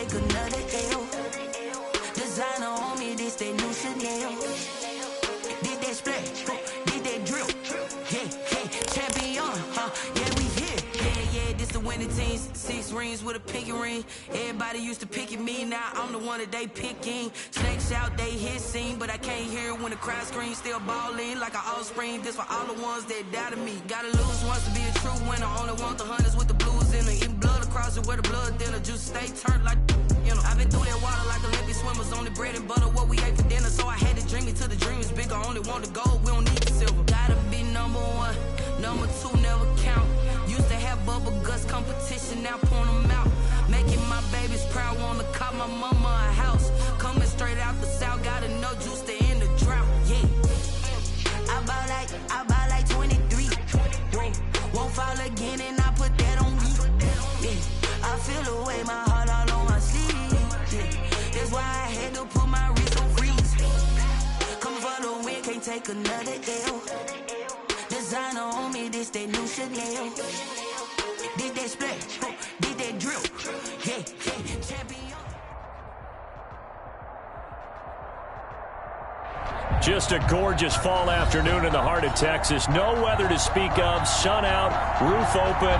take another L. Designer on me, this that new Chanel. Did that splash, did that drill. Yeah, champion, yeah, we here. Yeah, this the winning teams. 6 rings with a pinky ring. Everybody used to pick at me, now I'm the one that they picking. Snakes out, they hissing, but I can't hear when the crowd screams. Still balling like an offspring. This for all the ones that doubted me. Gotta lose once to be a true winner. Only want the hunters with the blues in it. Eating blood across it where the blood thinner. Juice stay turned like, you know. I've been through that water like Olympic swimmers. Only bread and butter, what we ate for dinner. So I had to dream it till the dream is bigger. Only want the gold, we don't need the silver. Gotta be number 1, number 2 never count. Used to have bubble guts competition, now point them out. Making my babies proud, wanna call my mama a house. Coming straight out the south, gotta know juice to end the drought. Yeah, I bought like 23. Won't fall again, and I put that on me. Yeah, I feel the way, my heart all on my sleeve. Yeah, that's why I had to put my wrist on freeze. Coming for the win, can't take another L. Designer on me, this that new Chanel. Did that splash, did that drill. Yeah, champion. Just a gorgeous fall afternoon in the heart of Texas. No weather to speak of. Sun out, roof open.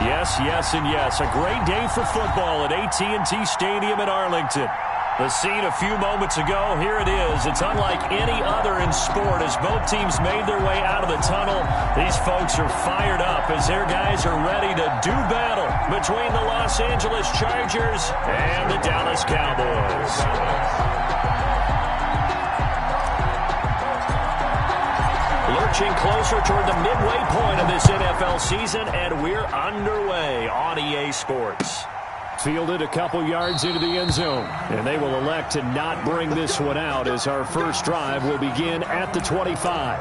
Yes, yes, and yes. A great day for football at AT&T Stadium in Arlington. The scene a few moments ago, here it is. It's unlike any other in sport as both teams made their way out of the tunnel. These folks are fired up as their guys are ready to do battle between the Los Angeles Chargers and the Dallas Cowboys. Lurching closer toward the midway point of this NFL season, and we're underway on EA Sports. Fielded a couple yards into the end zone, and they will elect to not bring this one out as our first drive will begin at the 25.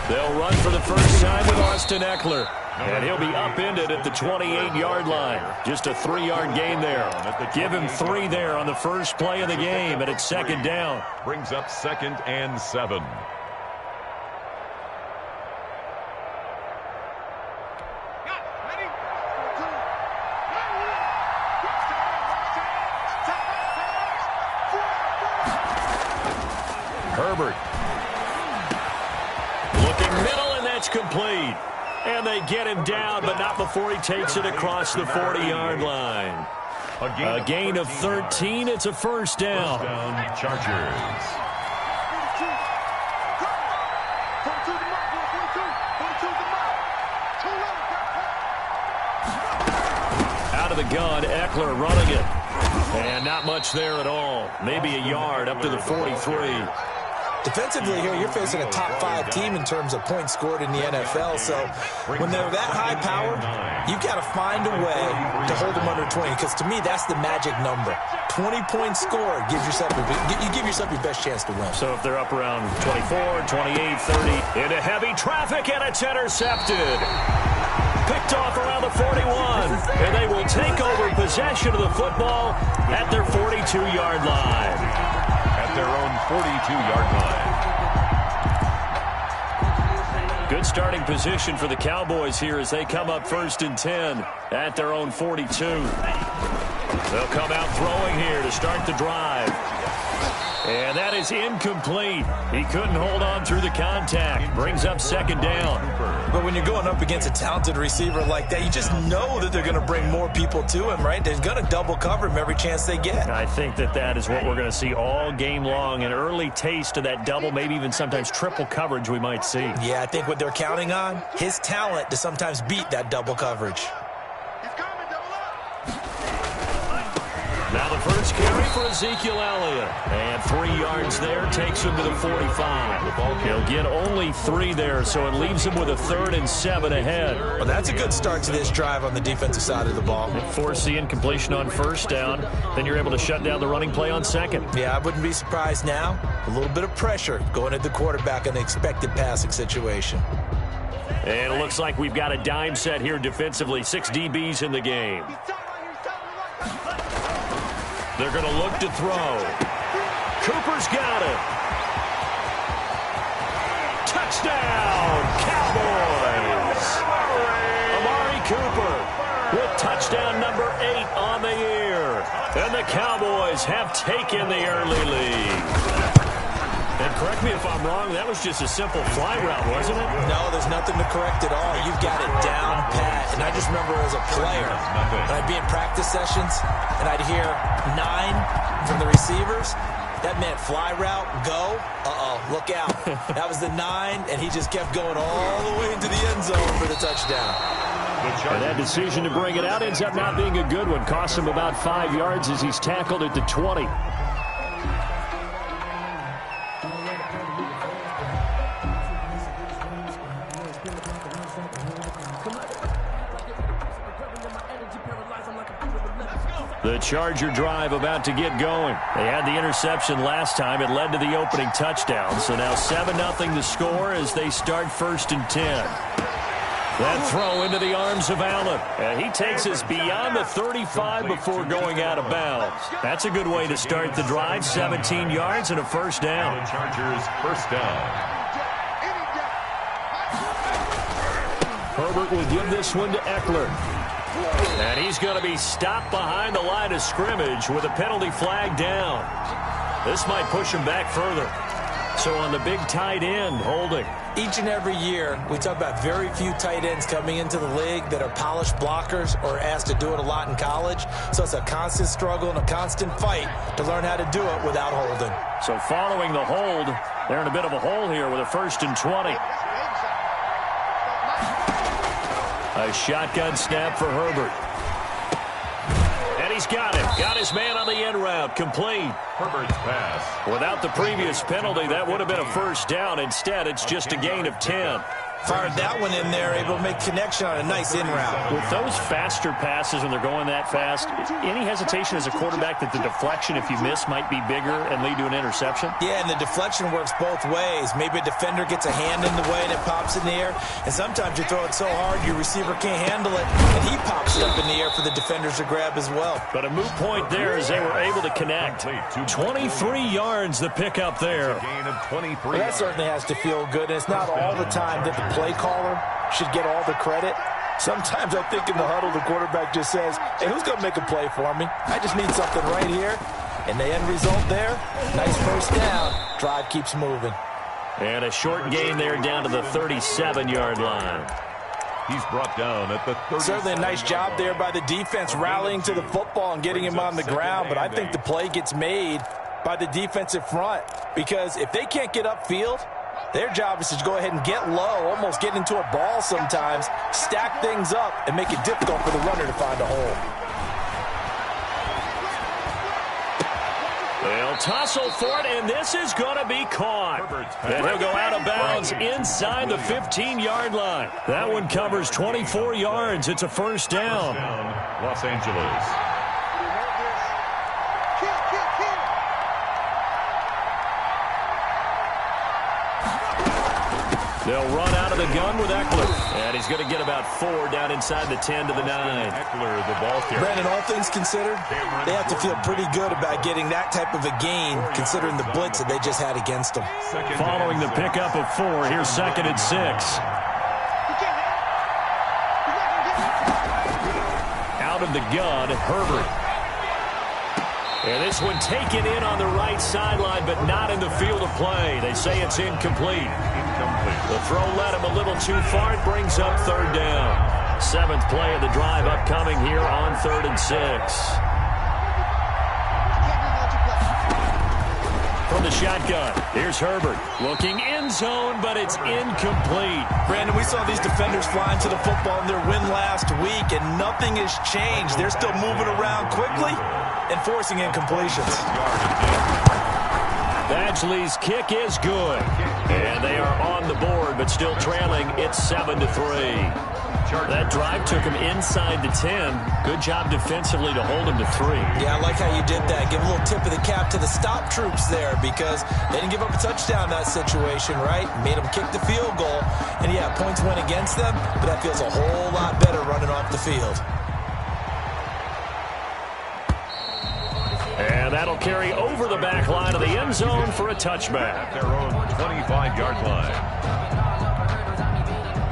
They'll run for the first time with Austin Eckler. And he'll be upended at the 28-yard line. Just a 3-yard gain there. Give him 3 there on the first play of the game, and it's second down. Brings up 2nd and 7. Herbert. Looking middle, and that's complete. And they get him down, but not before he takes it across the 40-yard line. A gain of 13. It's a first down. First down, Chargers. Out of the gun, Eckler running it. And not much there at all. Maybe a yard up to the 43. Defensively here, you're facing a top 5 team in terms of points scored in the NFL. So when they're that high powered, you've got to find a way to hold them under 20. Because to me, that's the magic number. 20 points scored gives yourself you give yourself your best chance to win. So if they're up around 24, 28, 30, into heavy traffic, and it's intercepted. Picked off around the 41, and they will take over possession of the football at their 42-yard line. At their own 42-yard line. Good starting position for the Cowboys here as they come up 1st and 10 at their own 42. They'll come out throwing here to start the drive. And that is incomplete. He couldn't hold on through the contact. Brings up 2nd down. But when you're going up against a talented receiver like that, you just know that they're going to bring more people to him, right? They're going to double cover him every chance they get. I think that is what we're going to see all game long. An early taste of that double, maybe even sometimes triple coverage we might see. Yeah, I think what they're counting on, his talent to sometimes beat that double coverage. Now the first carry for Ezekiel Elliott. And 3 yards there takes him to the 45. He'll get only 3 there, so it leaves him with a 3rd and 7 ahead. Well, that's a good start to this drive on the defensive side of the ball. Force the incompletion on first down. Then you're able to shut down the running play on second. Yeah, I wouldn't be surprised now. A little bit of pressure going at the quarterback in an expected passing situation. And it looks like we've got a dime set here defensively. 6 DBs in the game. They're going to look to throw. Cooper's got it. Touchdown, Cowboys. Amari Cooper with touchdown number 8 on the year. And the Cowboys have taken the early lead. And correct me if I'm wrong, that was just a simple fly route, wasn't it? No, there's nothing to correct at all. You've got it down pat. And I just remember as a player, when I'd be in practice sessions, and I'd hear 9 from the receivers, that meant fly route, go, look out. That was the 9, and he just kept going all the way into the end zone for the touchdown. And that decision to bring it out ends up not being a good one. Costs him about 5 yards as he's tackled at the 20. The Charger drive about to get going. They had the interception last time. It led to the opening touchdown. So now 7-0 the score as they start 1st and 10. That throw into the arms of Allen. And he takes us beyond the 35 before going out of bounds. That's a good way to start the drive. 17 yards and a first down. The Chargers first down. Herbert will give this one to Eckler. And he's going to be stopped behind the line of scrimmage with a penalty flag down. This might push him back further. So on the big tight end, holding. Each and every year, we talk about very few tight ends coming into the league that are polished blockers or asked to do it a lot in college. So it's a constant struggle and a constant fight to learn how to do it without holding. So following the hold, they're in a bit of a hole here with a 1st and 20. A shotgun snap for Herbert. And he's got it. Got his man on the end route. Complete. Herbert's pass. Without the previous penalty, that would have been a first down. Instead, it's just a gain of 10. Fired that one in there, able to make connection on a nice in route. With those faster passes when they're going that fast, any hesitation as a quarterback that the deflection, if you miss, might be bigger and lead to an interception? Yeah, and the deflection works both ways. Maybe a defender gets a hand in the way and it pops in the air. And sometimes you throw it so hard your receiver can't handle it, and he pops it up in the air for the defenders to grab as well. But a moot point there as they were able to connect. 23 yards the pickup there. Gain of 23. Well, that certainly has to feel good, and it's not all the time that the play caller should get all the credit. Sometimes I think in the huddle the quarterback just says, hey, who's going to make a play for me? I just need something right here. And the end result there, nice first down. Drive keeps moving. And a short gain there down to the 37-yard line. He's brought down at the 30. Certainly a nice job there by the defense rallying to the football and getting him on the ground. But I think the play gets made by the defensive front, because if they can't get upfield, their job is to go ahead and get low, almost get into a ball sometimes, stack things up, and make it difficult for the runner to find a hole. They'll tussle for it, and this is going to be caught. And he'll go out of bounds inside the 15-yard line. That one covers 24 yards. It's a first down. Los Angeles. They'll run out of the gun with Eckler. And he's going to get about 4 down inside the 10 to the 9. Eckler, the ball carrier. Brandon, all things considered, they have to feel pretty good about getting that type of a gain, considering the blitz that they just had against them. Following the pickup of 4, here's 2nd and 6. Out of the gun, Herbert. And this one taken in on the right sideline, but not in the field of play. They say it's incomplete. The throw led him a little too far. It brings up 3rd down. 7th play of the drive upcoming here on 3rd and 6. from the shotgun. Here's Herbert looking end zone, but it's incomplete. Brandon, we saw these defenders flying to the football in their win last week, and nothing has changed. They're still moving around quickly and forcing incompletions. Badgley's kick is good. And they are on the board, but still trailing. It's 7-3. That drive took him inside the 10. Good job defensively to hold him to 3. Yeah, I like how you did that. Give a little tip of the cap to the stop troops there because they didn't give up a touchdown in that situation, right? Made them kick the field goal. And, yeah, points went against them, but that feels a whole lot better running off the field. And that'll carry over the back line of the end zone for a touchback. Their own 25-yard line.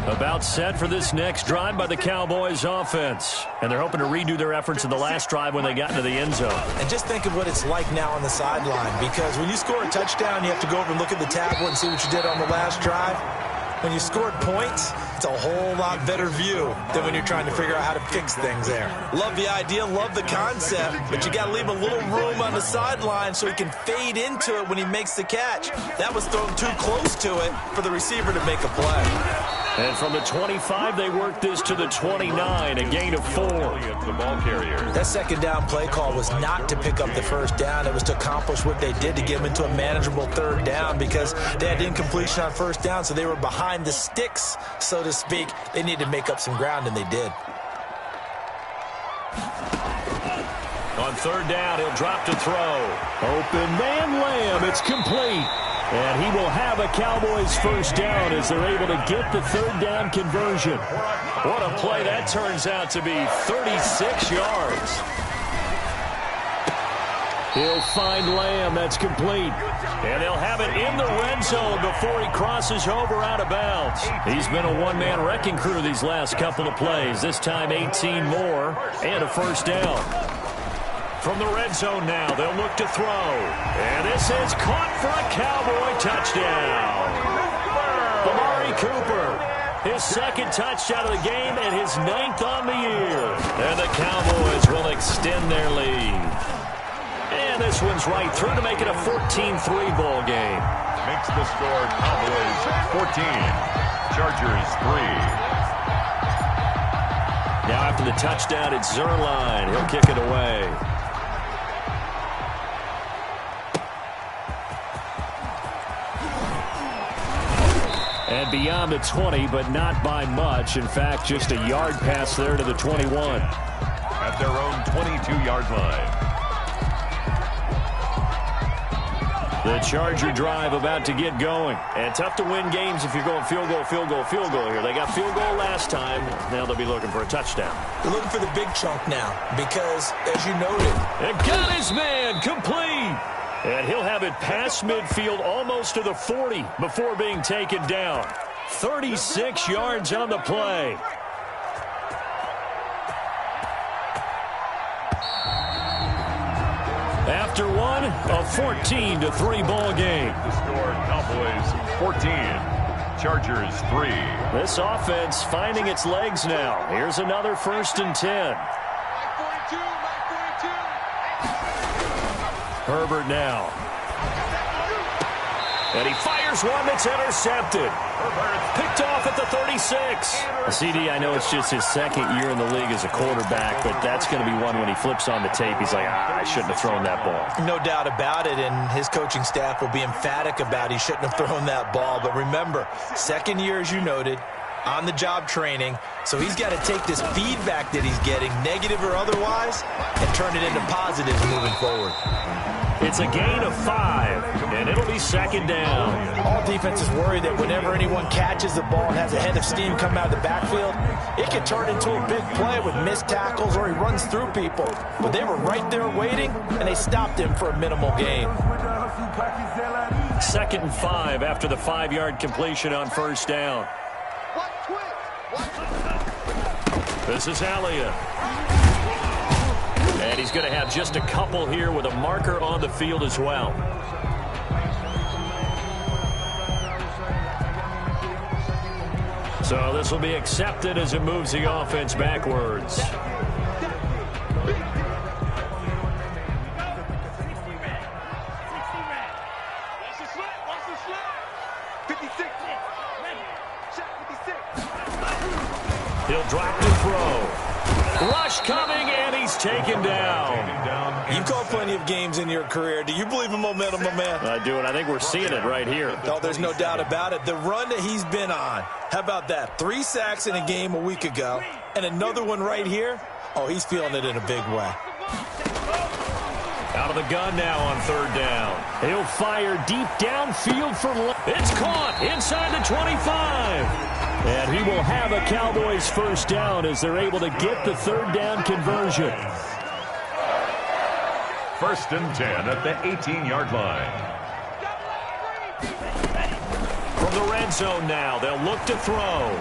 About set for this next drive by the Cowboys offense. And they're hoping to redo their efforts in the last drive when they got into the end zone. And just think of what it's like now on the sideline, because when you score a touchdown, you have to go over and look at the tablet and see what you did on the last drive. When you scored points, it's a whole lot better view than when you're trying to figure out how to fix things there. Love the idea, love the concept, but you got to leave a little room on the sideline so he can fade into it when he makes the catch. That was thrown too close to it for the receiver to make a play. And from the 25, they worked this to the 29, a gain of 4. The ball carrier. That second down play call was not to pick up the first down. It was to accomplish what they did to get them into a manageable third down because they had incompletion on first down, so they were behind the sticks, so to speak. They needed to make up some ground, and they did. On third down, he'll drop to throw. Open man Lamb. It's complete. And he will have a Cowboys first down as they're able to get the third down conversion. What a play that turns out to be, 36 yards. He'll find Lamb. That's complete. And they'll have it in the red zone before he crosses over out of bounds. He's been a one-man wrecking crew these last couple of plays. This time 18 more and a first down. From the red zone now, they'll look to throw. And this is caught for a Cowboy touchdown. Amari Cooper, his second touchdown of the game and his 9th on the year. And the Cowboys will extend their lead. And this one's right through to make it a 14-3 ball game. Makes the score Cowboys 14, Chargers 3. Now after the touchdown, it's Zerline. He'll kick it away. And beyond the 20, but not by much. In fact, just a yard pass there to the 21. At their own 22-yard line. The Charger drive about to get going. And tough to win games if you're going field goal, field goal, field goal here. They got field goal last time. Now they'll be looking for a touchdown. They're looking for the big chunk now because, as you noted, and got his man complete. And he'll have it past midfield almost to the 40 before being taken down. 36 yards on the play. After one, a 14-3 ball game. The score, Cowboys 14, Chargers 3. This offense finding its legs now. Here's another 1st and 10. Herbert now. And he fires one that's intercepted. Picked off at the 36. CD, I know it's just his second year in the league as a quarterback, but that's going to be one when he flips on the tape. He's like, I shouldn't have thrown that ball. No doubt about it, and his coaching staff will be emphatic about he shouldn't have thrown that ball. But remember, second year, as you noted, on-the-job training, so he's got to take this feedback that he's getting, negative or otherwise, and turn it into positives moving forward. It's a gain of 5, and it'll be second down. All defenses worry that whenever anyone catches the ball and has a head of steam come out of the backfield, it can turn into a big play with missed tackles or he runs through people. But they were right there waiting, and they stopped him for a minimal gain. 2nd and 5 after the 5-yard completion on first down. This is Elliott. And he's going to have just a couple here with a marker on the field as well. So this will be accepted as it moves the offense backwards. Rush coming, and he's taken down. You've called plenty of games in your career. Do you believe in momentum, my man? I do, and I think we're seeing it right here. Oh, there's no doubt about it. The run that he's been on. How about that? 3 sacks in a game a week ago, and another one right here. Oh, he's feeling it in a big way. Out of the gun now on 3rd down. He'll fire deep downfield for... It's caught inside the 25. And he will have a Cowboys first down as they're able to get the 3rd down conversion. 1st and 10 at the 18-yard line. From the red zone now, they'll look to throw.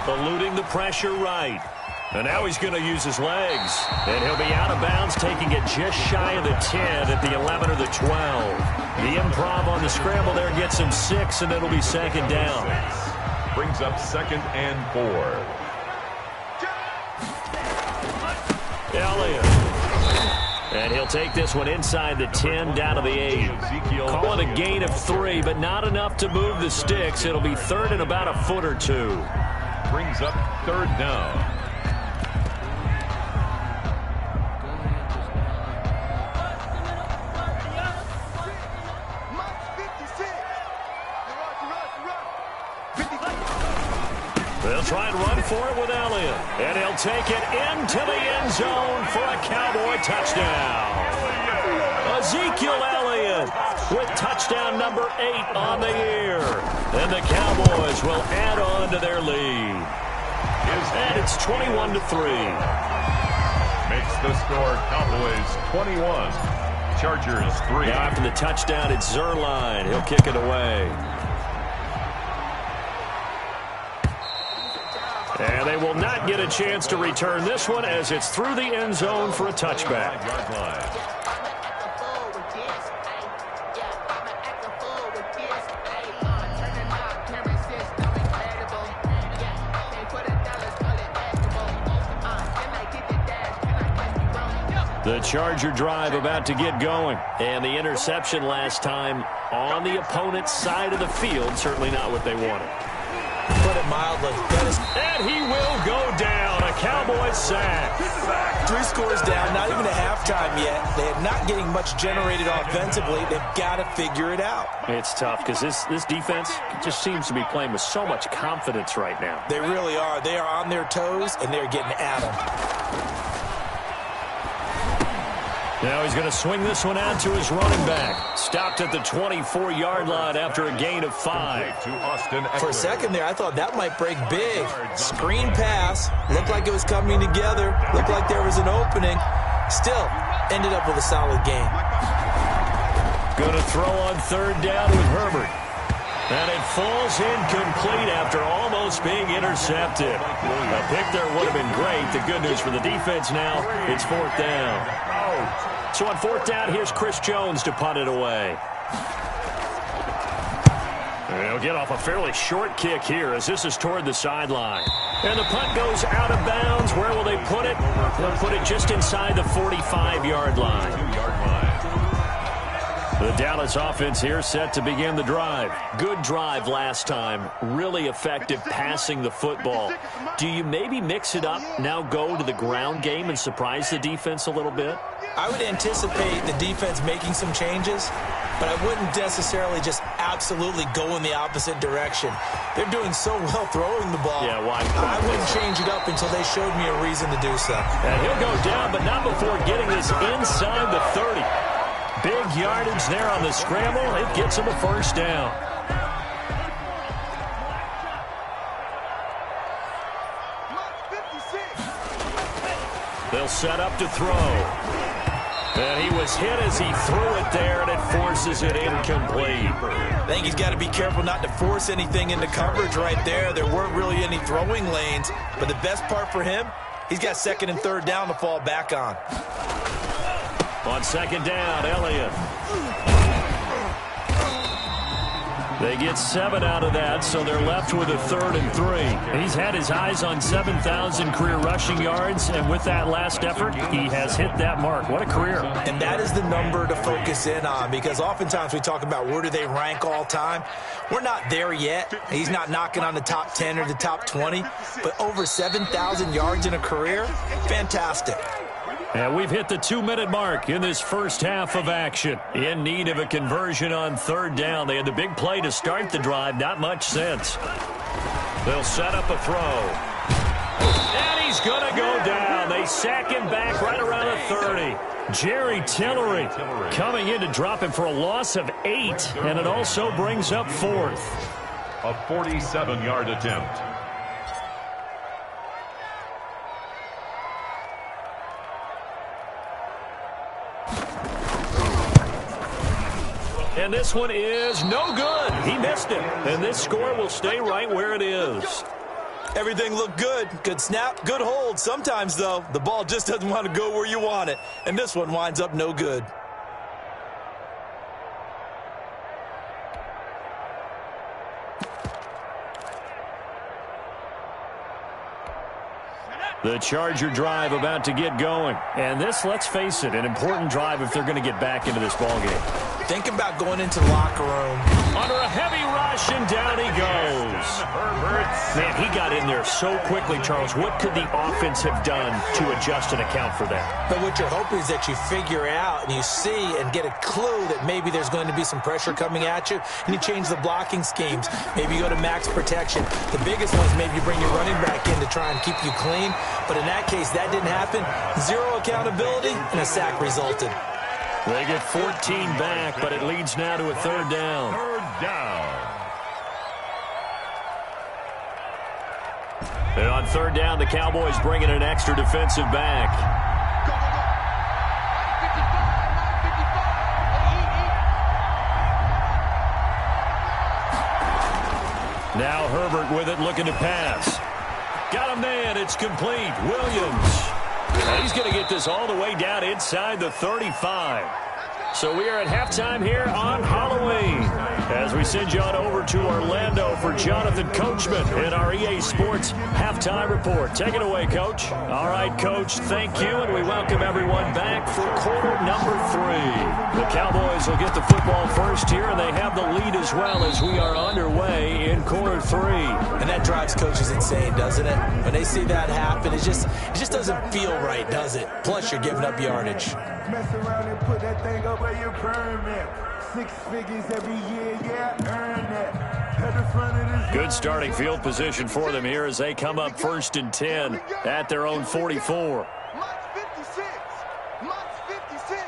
Eluding the pressure right. And now he's going to use his legs. And he'll be out of bounds, taking it just shy of the 10 at the 11 or the 12. The improv on the scramble there gets him 6, and it'll be 2nd down. Brings up 2nd and 4. Yellie. And he'll take this one inside the 10, down to the 8. Call it a gain of 3, but not enough to move the sticks. It'll be 3rd and about a foot or 2. Brings up 3rd down. They'll try and run for it with Elliott. And he'll take it into the end zone for a Cowboy touchdown. Ezekiel Elliott with touchdown number 8 on the year. And the Cowboys will add on to their lead. And it's 21-3. Makes the score Cowboys 21. Chargers 3. Now after the touchdown, it's Zerline. He'll kick it away. And they will not get a chance to return this one as it's through the end zone for a touchback. The Charger drive about to get going. And the interception last time on the opponent's side of the field, certainly not what they wanted. Put it mildly. And he will go down. A Cowboys sack. 3 scores down, not even at halftime yet. They're not getting much generated offensively. They've got to figure it out. It's tough because this defense just seems to be playing with so much confidence right now. They really are. They are on their toes, and they're getting at them. Now he's going to swing this one out to his running back. Stopped at the 24-yard line after a gain of 5. For a second there, I thought that might break big. Screen pass. Looked like it was coming together. Looked like there was an opening. Still, ended up with a solid game. Going to throw on 3rd down with Herbert. And it falls incomplete after almost being intercepted. A pick there would have been great. The good news for the defense now, it's 4th down. So on 4th down, here's Chris Jones to punt it away. And he'll get off a fairly short kick here as this is toward the sideline. And the punt goes out of bounds. Where will they put it? They'll put it just inside the 45-yard line. 2-yard line. The Dallas offense here set to begin the drive. Good drive last time. Really effective passing the football. Do you maybe mix it up, now go to the ground game and surprise the defense a little bit? I would anticipate the defense making some changes, but I wouldn't necessarily just absolutely go in the opposite direction. They're doing so well throwing the ball. Yeah, why? I wouldn't change it up until they showed me a reason to do so. And he'll go down, but not before getting this inside the 30. Big yardage there on the scramble. It gets him a first down. They'll set up to throw. And he was hit as he threw it there, and it forces it incomplete. I think he's got to be careful not to force anything into coverage right there. There weren't really any throwing lanes, but the best part for him, he's got 2nd and 3rd down to fall back on. On 2nd down, Elliott. They get 7 out of that, so they're left with a 3rd and 3. He's had his eyes on 7,000 career rushing yards, and with that last effort, he has hit that mark. What a career. And that is the number to focus in on, because oftentimes we talk about where do they rank all time. We're not there yet. He's not knocking on the top 10 or the top 20, but over 7,000 yards in a career, fantastic. And we've hit the 2-minute mark in this first half of action. In need of a conversion on 3rd down. They had the big play to start the drive. Not much since. They'll set up a throw. And he's going to go down. They sack him back right around the 30. Jerry Tillery coming in to drop him for a loss of 8. And it also brings up 4th. A 47-yard attempt. And this one is no good. He missed it. And this score will stay right where it is. Everything looked good. Good snap, good hold. Sometimes, though, the ball just doesn't want to go where you want it. And this one winds up no good. The Charger drive about to get going. And this, let's face it, an important drive if they're going to get back into this ballgame. Think about going into the locker room. Under a heavy rush, and down he goes. Man, he got in there so quickly, Charles. What could the offense have done to adjust and account for that? But what you're hoping is that you figure out and you see and get a clue that maybe there's going to be some pressure coming at you, and you change the blocking schemes. Maybe you go to max protection. The biggest one is maybe you bring your running back in to try and keep you clean. But in that case, that didn't happen. 0 accountability, and a sack resulted. They get 14 back, but it leads now to a 3rd down. 3rd down. And on 3rd down, the Cowboys bring in an extra defensive back. Now Herbert with it, looking to pass. Got a man, it's complete. Williams. And he's going to get this all the way down inside the 35. So we are at halftime here on Halloween as we send you on over to Orlando for Jonathan Coachman in our EA Sports Halftime Report. Take it away, Coach. All right, Coach, thank you, and we welcome everyone back for quarter number 3. The Cowboys will get the football first here, and they have the lead as well as we are underway in quarter 3. And that drives coaches insane, doesn't it? When they see that happen, it just doesn't feel right, does it? Plus, you're giving up yardage. Mess around and put that thing up where your permit. 6 figures every year, yeah, earn that. At the front of this good starting field position for them here as they come up 1st and 10 at their own 44. March 56. March 56.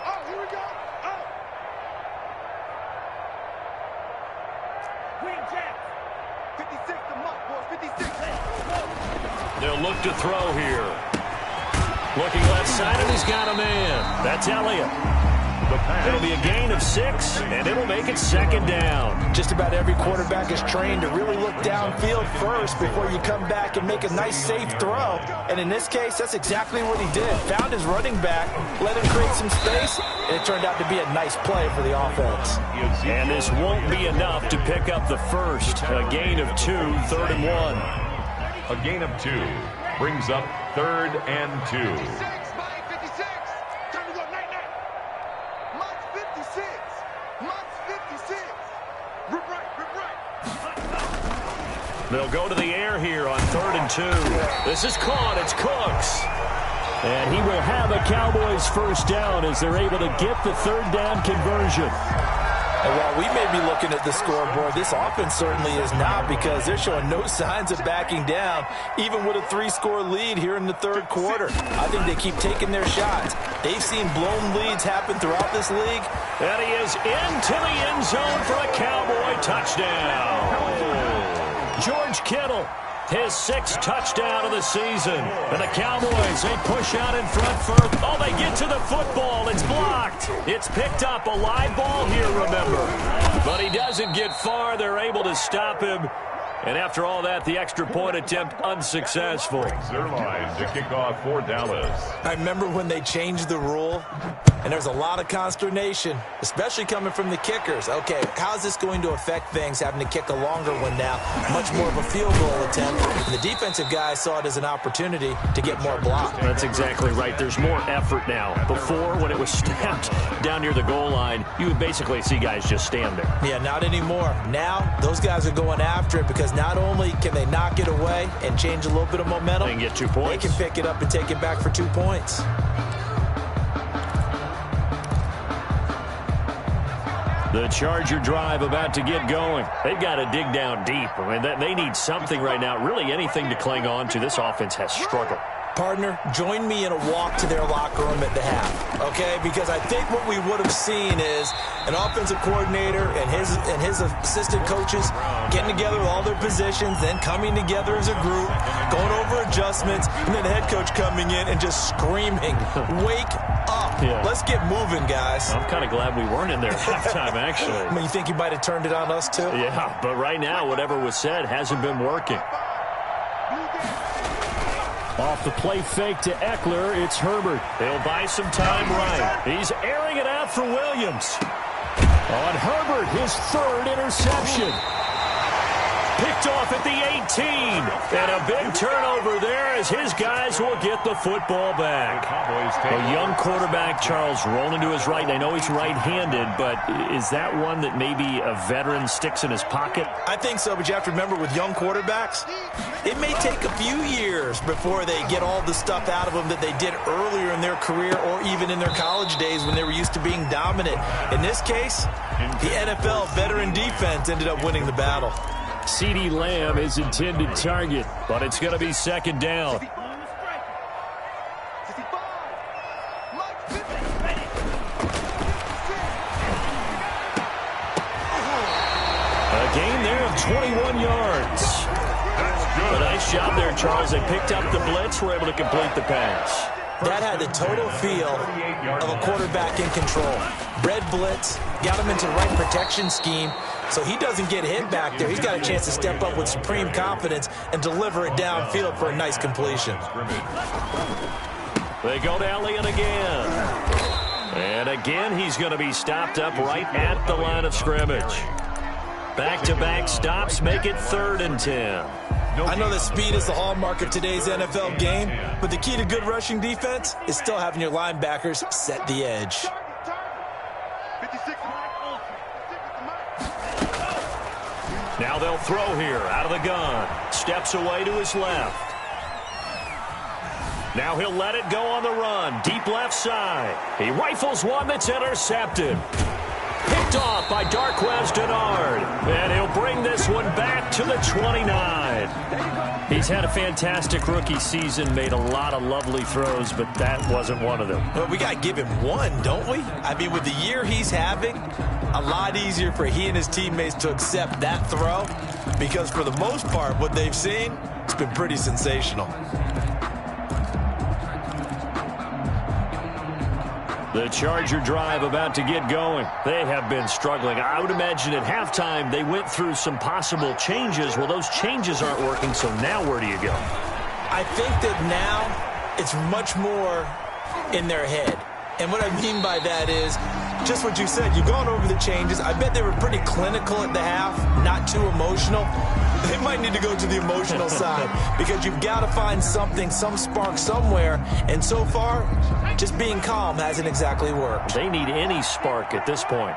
Oh, here we go. Oh. Green Jack. 56 the mark, boys. 56. They'll look to throw here. Looking left side, and he's got a man. That's Elliott. It'll be a gain of 6, and it'll make it 2nd down. Just about every quarterback is trained to really look downfield first before you come back and make a nice, safe throw. And in this case, that's exactly what he did. Found his running back, let him create some space, and it turned out to be a nice play for the offense. And this won't be enough to pick up the first. A gain of 2, 3rd and 1. A gain of 2 brings up 3rd and 2. 56 by 56. Time to go night-night. March 56. March 56. Rip right. They'll go to the air here on 3rd and 2. This is caught. It's Cooks. And he will have a Cowboys first down as they're able to get the 3rd down conversion. And while we may be looking at the scoreboard, this offense certainly is not, because they're showing no signs of backing down, even with a 3-score lead here in the 3rd quarter. I think they keep taking their shots. They've seen blown leads happen throughout this league. And he is into the end zone for a Cowboy touchdown. George Kittle, his 6th touchdown of the season. And the Cowboys, they push out in front first. Oh, they get to the football. It's blocked. It's picked up. A live ball here, remember. But he doesn't get far. They're able to stop him. And after all that, the extra point attempt unsuccessful. Their line to kick off for Dallas. I remember when they changed the rule, and there's a lot of consternation, especially coming from the kickers. Okay, how's this going to affect things, having to kick a longer one now, much more of a field goal attempt? And the defensive guys saw it as an opportunity to get more block. That's exactly right. There's more effort now. Before, when it was snapped down near the goal line, you would basically see guys just stand there. Yeah, not anymore. Now, those guys are going after it because not only can they knock it away and change a little bit of momentum, they can get 2 points. They can pick it up and take it back for 2 points. The Charger drive about to get going. They've got to dig down deep. I mean, they need something right now, really anything to cling on to. This offense has struggled. Partner, join me in a walk to their locker room at the half, okay? Because I think what we would have seen is an offensive coordinator and his assistant coaches getting together with all their positions, then coming together as a group, going over adjustments, and then the head coach coming in and just screaming, "Wake up. Yeah. Let's get moving, guys." I'm kind of glad we weren't in there at halftime, actually. I mean, you think he might have turned it on us, too? Yeah, but right now, whatever was said hasn't been working. Off the play fake to Eckler, it's Herbert. He'll buy some time right. He's airing it out for Williams. On Herbert, his 3rd interception. Picked off at the 18. And a big turnover there as his guys will get the football back. A young quarterback, Charles, rolling to his right. And I know he's right-handed, but is that one that maybe a veteran sticks in his pocket? I think so, but you have to remember with young quarterbacks, it may take a few years before they get all the stuff out of them that they did earlier in their career or even in their college days when they were used to being dominant. In this case, the NFL veteran defense ended up winning the battle. CeeDee Lamb is intended target, but it's going to be 2nd down. A gain there of 21 yards. A nice job there, Charles. They picked up the blitz, were able to complete the pass. That had the total feel of a quarterback in control. Red blitz, got him into the right protection scheme, so he doesn't get hit back there. He's got a chance to step up with supreme confidence and deliver it downfield for a nice completion. They go to Elliott again. And again, he's going to be stopped up right at the line of scrimmage. Back-to-back stops make it 3rd and 10. I know that speed is the hallmark of today's NFL game, but the key to good rushing defense is still having your linebackers set the edge. Now they'll throw here out of the gun. Steps away to his left. Now he'll let it go on the run. Deep left side. He rifles one that's intercepted. Picked off by Darquez Dennard. And he'll bring this one back to the 29. He's had a fantastic rookie season, made a lot of lovely throws, but that wasn't one of them. Well, we got to give him one, don't we? I mean, with the year he's having, a lot easier for he and his teammates to accept that throw because for the most part, what they've seen, it's been pretty sensational. The Charger drive about to get going. They have been struggling. I would imagine at halftime they went through some possible changes. Well, those changes aren't working, so now where do you go? I think that now it's much more in their head. And what I mean by that is just what you said. You've gone over the changes. I bet they were pretty clinical at the half, not too emotional. They might need to go to the emotional side because you've got to find something, some spark somewhere. And so far, just being calm hasn't exactly worked. They need any spark at this point.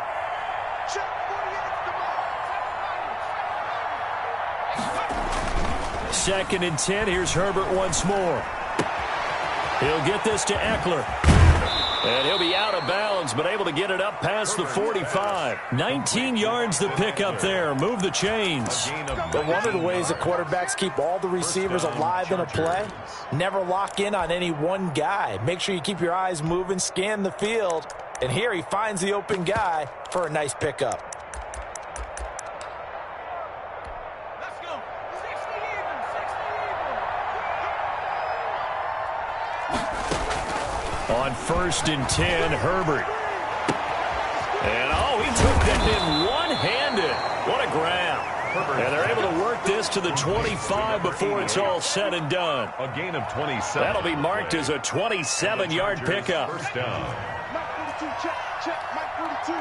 Second and 10. Here's Herbert once more. He'll get this to Eckler. And he'll be out of bounds, but able to get it up past the 45. 19 yards to pick up there. Move the chains. But one of the ways that quarterbacks keep all the receivers alive in a play, never lock in on any one guy. Make sure you keep your eyes moving, scan the field. And here he finds the open guy for a nice pickup. On 1st and 10, Herbert. And, oh, he took that in one-handed. What a grab. And they're able to work this to the 25 before it's all said and done. A gain of 27. That'll be marked as a 27-yard pickup. First down. Mike 42, check, Mike 42.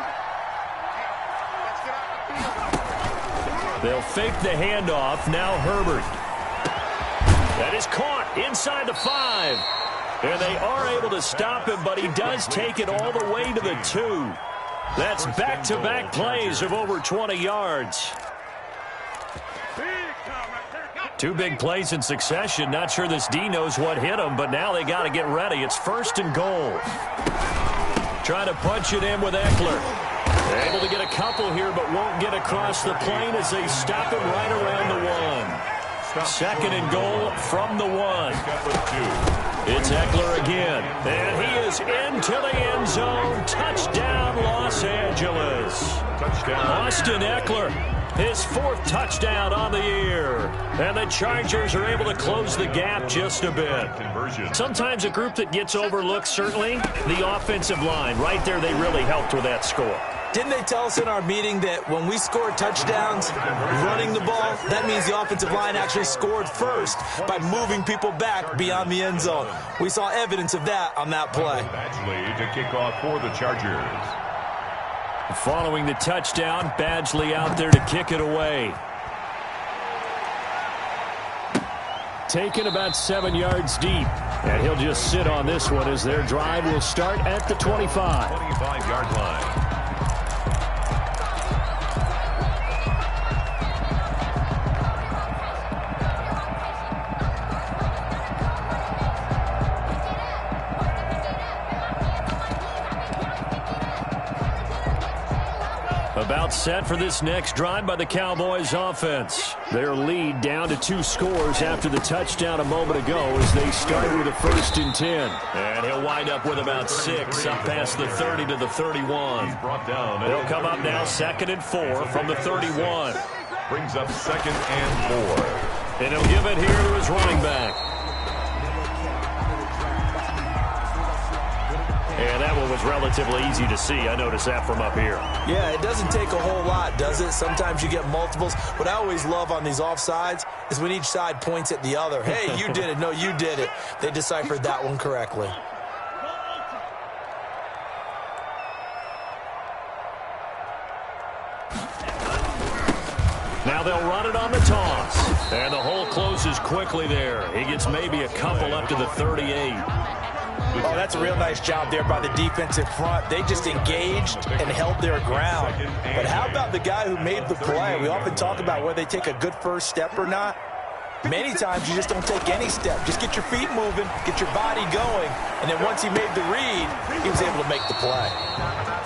They'll fake the handoff. Now Herbert. That is caught inside the 5. And they are able to stop him, but he does take it all the way to the 2. That's back-to-back plays of over 20 yards. 2 big plays in succession. Not sure this D knows what hit him, but now they got to get ready. It's 1st and goal. Trying to punch it in with Eckler. They're able to get a couple here, but won't get across the plane as they stop him right around the 1. 2nd and goal from the 1. It's Eckler again, and he is into the end zone. Touchdown, Los Angeles. Touchdown. Austin Eckler, his 4th touchdown on the year. And the Chargers are able to close the gap just a bit. Conversion. Sometimes a group that gets overlooked, certainly, the offensive line. Right there, they really helped with that score. Didn't they tell us in our meeting that when we score touchdowns running the ball, that means the offensive line actually scored first by moving people back beyond the end zone? We saw evidence of that on that play. Badgley to kick off for the Chargers. Following the touchdown, Badgley out there to kick it away. Taken about 7 yards deep. And he'll just sit on this one as their drive will start at the 25. 25-yard line. About set for this next drive by the Cowboys offense. Their lead down to 2 scores after the touchdown a moment ago as they start with a 1st and 10. And he'll wind up with about 6 up past the 30 to the 31. He's brought down. They'll come up now 2nd and 4 from the 31. Brings up 2nd and 4. And he'll give it here to his running back. And that one was relatively easy to see. I noticed that from up here. Yeah, it doesn't take a whole lot, does it? Sometimes you get multiples. What I always love on these offsides is when each side points at the other. Hey, you did it. No, you did it. They deciphered that one correctly. Now they'll run it on the toss. And the hole closes quickly there. He gets maybe a couple up to the 38. Oh, that's a real nice job there by the defensive front. They just engaged and held their ground. But how about the guy who made the play? We often talk about whether they take a good first step or not. Many times you just don't take any step. Just get your feet moving, get your body going, and then once he made the read, he was able to make the play.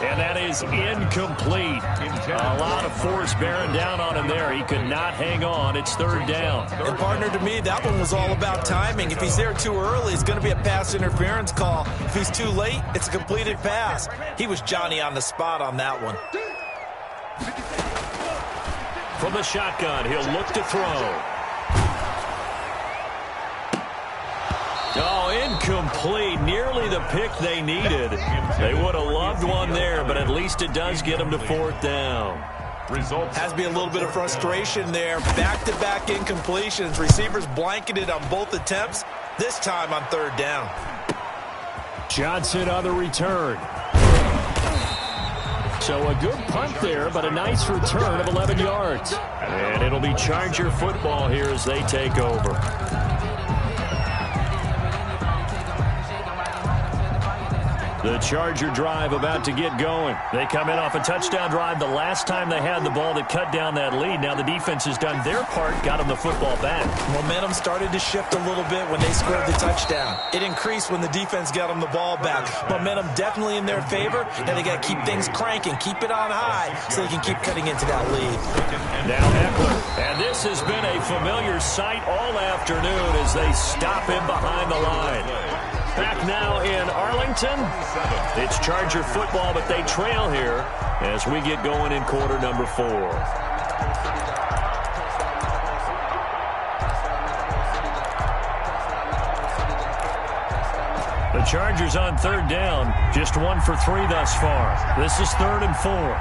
And that is incomplete. A lot of force bearing down on him there. He could not hang on. It's 3rd down. And partner, to me, that one was all about timing. If he's there too early, it's going to be a pass interference call. If he's too late, it's a completed pass. He was Johnny on the spot on that one. From the shotgun, he'll look to throw. Oh, incomplete. Nearly the pick they needed. They would have loved one there, but at least it does get them to 4th down. Results. Has to be a little bit of frustration there. Back-to-back incompletions. Receivers blanketed on both attempts, this time on 3rd down. Johnson on the return. So a good punt there, but a nice return of 11 yards. And it'll be Charger football here as they take over. The Charger drive about to get going. They come in off a touchdown drive the last time they had the ball that cut down that lead. Now the defense has done their part, got them the football back. Momentum started to shift a little bit when they scored the touchdown. It increased when the defense got them the ball back. Momentum definitely in their favor. Now they got to keep things cranking, keep it on high so they can keep cutting into that lead. Now Eckler. And this has been a familiar sight all afternoon as they stop him behind the line. Back now in Arlington. It's Charger football, but they trail here as we get going in quarter number 4. The Chargers on 3rd down, just 1 for 3 thus far. This is 3rd and 4.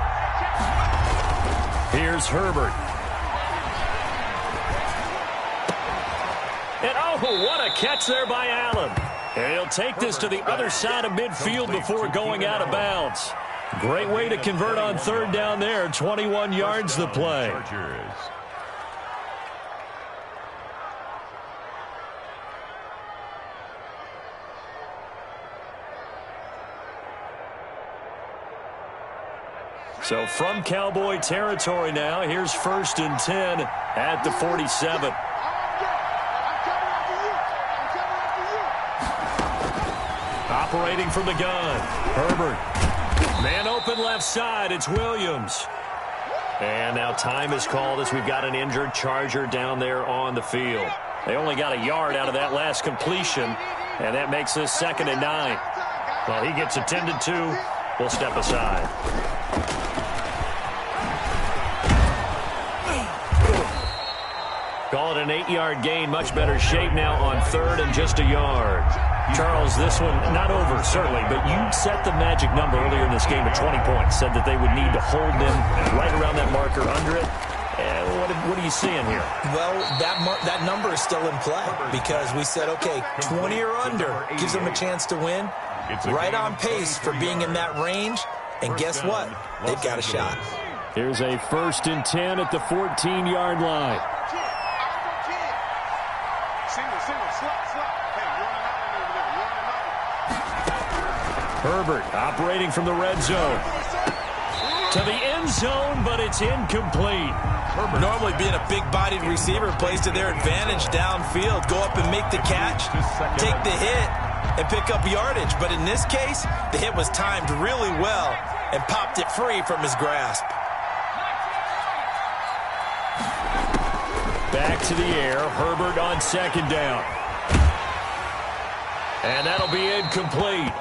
Here's Herbert. catch there by Allen. And he'll take this to the other side of midfield before going out of bounds. Great way to convert on third down there. 21 yards the play. So from Cowboy territory now, here's 1st and 10 at the 47. Operating from the gun, Herbert. Man open left side, it's Williams. And now time is called as we've got an injured Charger down there on the field. They only got a yard out of that last completion, and that makes this 2nd and 9. Well, he gets attended to. We'll step aside. Call it an 8-yard gain. Much better shape now on 3rd and just a yard. Charles, this one not over, certainly, but you set the magic number earlier in this game at 20 points. Said that they would need to hold them right around that marker under it. What are you seeing here? Well, that number is still in play because we said, okay, 20 or under gives them a chance to win. Right on pace for being in that range. And guess what? They've got a shot. Here's a 1st and 10 at the 14-yard line. Herbert operating from the red zone. To the end zone, but it's incomplete. Herbert, normally being a big-bodied receiver, plays to their advantage downfield. Go up and make the catch, take the hit, and pick up yardage. But in this case, the hit was timed really well and popped it free from his grasp. Back to the air. Herbert on 2nd down. And that'll be incomplete.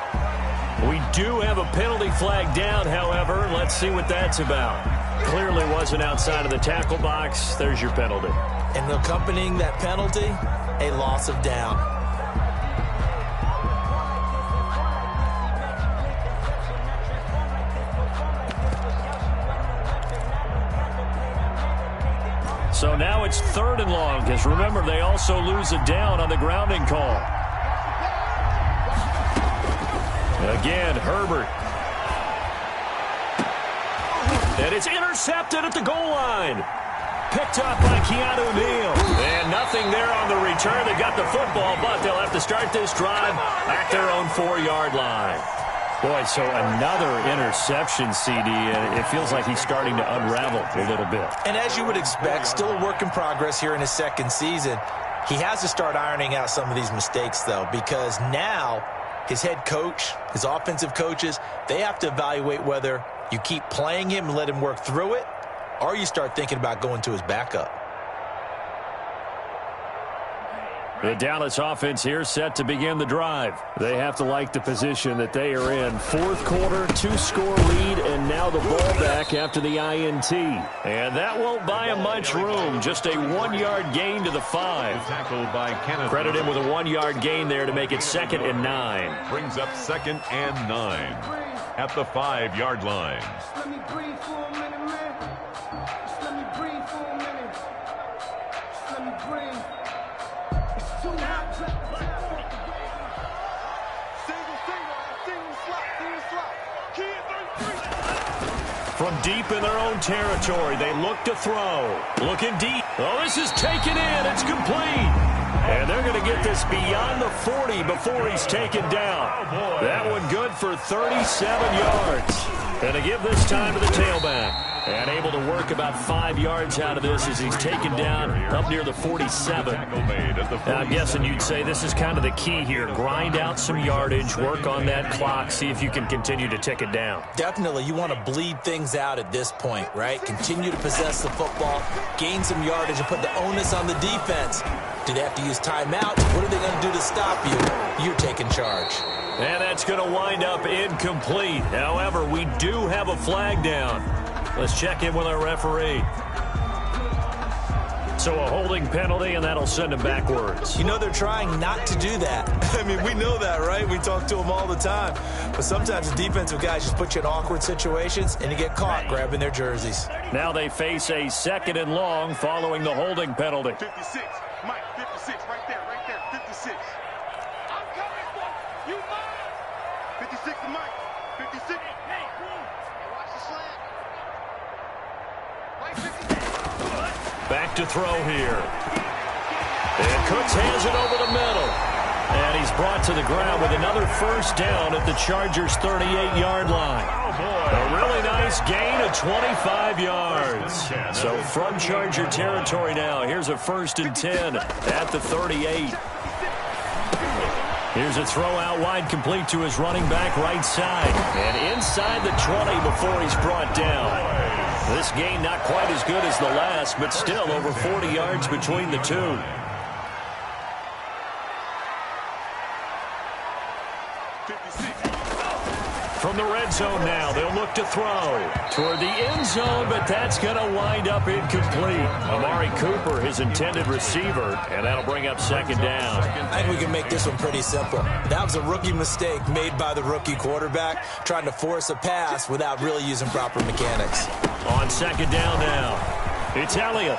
We do have a penalty flag down, however. Let's see what that's about. Clearly wasn't outside of the tackle box. There's your penalty. And accompanying that penalty, a loss of down. So now it's 3rd and long, because remember, they also lose a down on the grounding call. Again, Herbert. And it's intercepted at the goal line. Picked up by Keanu Neal. And nothing there on the return. They got the football, but they'll have to start this drive at their own 4-yard line. Boy, so another interception, CD, and it feels like he's starting to unravel a little bit. And as you would expect, still a work in progress here in his 2nd season. He has to start ironing out some of these mistakes, though, because now his head coach, his offensive coaches, they have to evaluate whether you keep playing him and let him work through it, or you start thinking about going to his backup. The Dallas offense here set to begin the drive. They have to like the position that they are in. 4th quarter, 2-score lead, and now the ball back after the INT. And that won't buy him much room. Just a 1-yard gain to the 5. Credit him with a 1-yard gain there to make it 2nd and 9. Brings up 2nd and 9 at the 5-yard line. Let me breathe for a minute, man. Just let me breathe for a minute. Just let me breathe. It's too hot. Single slot. Kid 33. From deep in their own territory, they look to throw. Looking deep. Oh, this is taken in. It's complete. And they're going to get this beyond the 40 before he's taken down. That one good for 37 yards. And to give this time to the tailback. And able to work about 5 yards out of this as he's taken down up near the 47. I'm guessing you'd say this is kind of the key here. Grind out some yardage, work on that clock, see if you can continue to tick it down. Definitely, you want to bleed things out at this point, right? Continue to possess the football, gain some yardage, and put the onus on the defense. Do they have to use timeouts? What are they going to do to stop you? You're taking charge. And that's going to wind up incomplete. However, we do have a flag down. Let's check in with our referee. So a holding penalty, and that'll send him backwards. You know they're trying not to do that. I mean, we know that, right? We talk to them all the time. But sometimes the defensive guys just put you in awkward situations, and you get caught grabbing their jerseys. Now they face a 2nd and long following the holding penalty. 56. Mike, 56. Right there. 56. 56 to Mike. 56. Hey, watch the slant. Mike 56. Back to throw here. And Cooks hands it over the middle. And he's brought to the ground with another first down at the Chargers' 38-yard line. A really nice gain of 25 yards. So from Charger territory now, here's a 1st and 10 at the 38. Here's a throw out wide, complete to his running back right side. And inside the 20 before he's brought down. This gain not quite as good as the last, but still over 40 yards between the two. From the red zone now, they'll look to throw toward the end zone, but that's going to wind up incomplete. Amari Cooper, his intended receiver, and that'll bring up 2nd down. I think we can make this one pretty simple. That was a rookie mistake made by the rookie quarterback, trying to force a pass without really using proper mechanics. On 2nd down now, it's Elliott.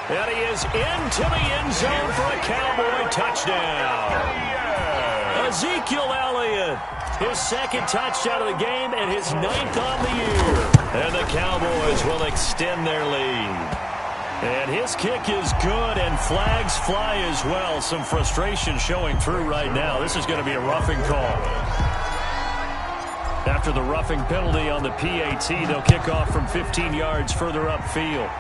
And he is into the end zone for a Cowboy touchdown. Ezekiel Elliott. His 2nd touchdown of the game and his 9th on the year. And the Cowboys will extend their lead. And his kick is good, and flags fly as well. Some frustration showing through right now. This is going to be a roughing call. After the roughing penalty on the PAT, they'll kick off from 15 yards further upfield.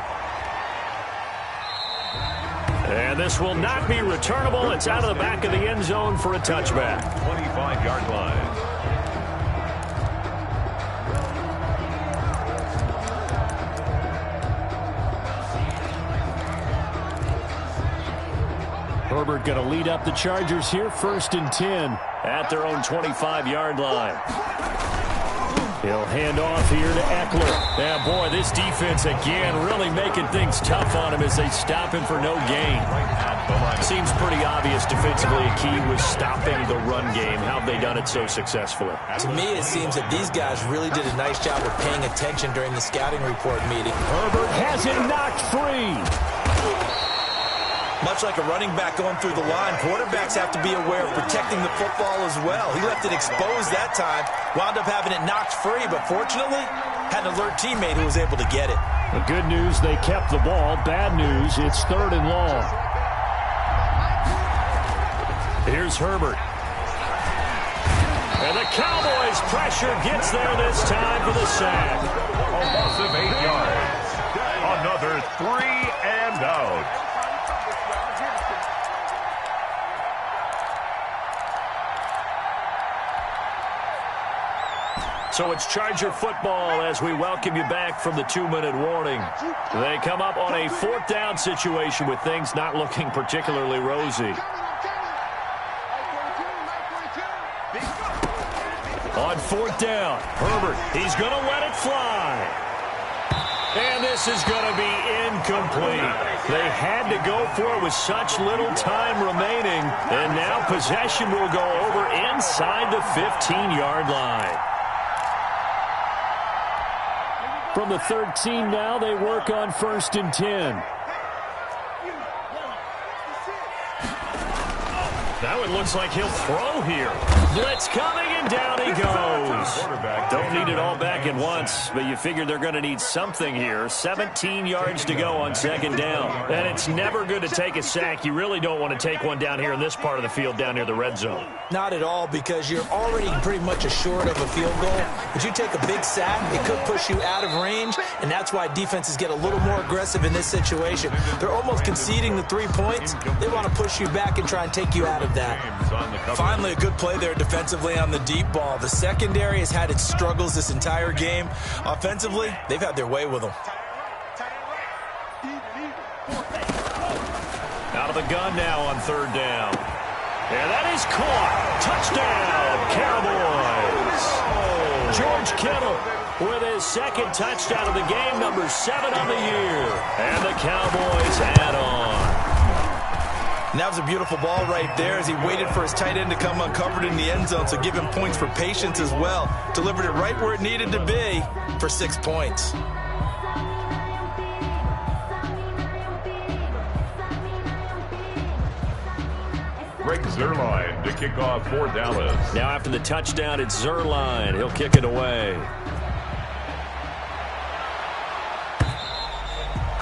And this will not be returnable. It's out of the back of the end zone for a touchback. 25-yard line. Herbert going to lead up the Chargers here, 1st and 10 at their own 25-yard line. He'll hand off here to Eckler. Yeah, boy, this defense again really making things tough on him as they stop him for no gain. Seems pretty obvious defensively a key was stopping the run game. How have they done it so successfully? To me, it seems that these guys really did a nice job of paying attention during the scouting report meeting. Herbert has it knocked free. Much like a running back going through the line, quarterbacks have to be aware of protecting the football as well. He left it exposed that time, wound up having it knocked free, but fortunately, had an alert teammate who was able to get it. The good news, they kept the ball. Bad news, it's 3rd and long. Here's Herbert. And the Cowboys' pressure gets there this time for the sack. A loss of 8 yards. Another 3 and out. So it's Charger football as we welcome you back from the 2-minute warning. They come up on a 4th down situation with things not looking particularly rosy. On 4th down, Herbert, he's going to let it fly. And this is going to be incomplete. They had to go for it with such little time remaining. And now possession will go over inside the 15-yard line. From the 13 now, they work on 1st and 10. Now it looks like he'll throw here. Blitz coming, and down he goes. Don't need it all back at once, but you figure they're going to need something here. 17 yards to go on 2nd down. And it's never good to take a sack. You really don't want to take one down here in this part of the field down near the red zone. Not at all, because you're already pretty much assured of a field goal. But you take a big sack, it could push you out of range, and that's why defenses get a little more aggressive in this situation. They're almost conceding the 3 points. They want to push you back and try and take you out of that. Finally, a good play there defensively on the deep ball. The secondary has had its struggles this entire game. Offensively, they've had their way with them. Out of the gun now on 3rd down. And that is caught. Touchdown, Cowboys. George Kittle with his 2nd touchdown of the game, number 7 on the year. And the Cowboys add on. And that was a beautiful ball right there as he waited for his tight end to come uncovered in the end zone, so give him points for patience as well. Delivered it right where it needed to be for 6 points. Greg Zuerlein to kick off for Dallas. Now after the touchdown, it's Zuerlein. He'll kick it away.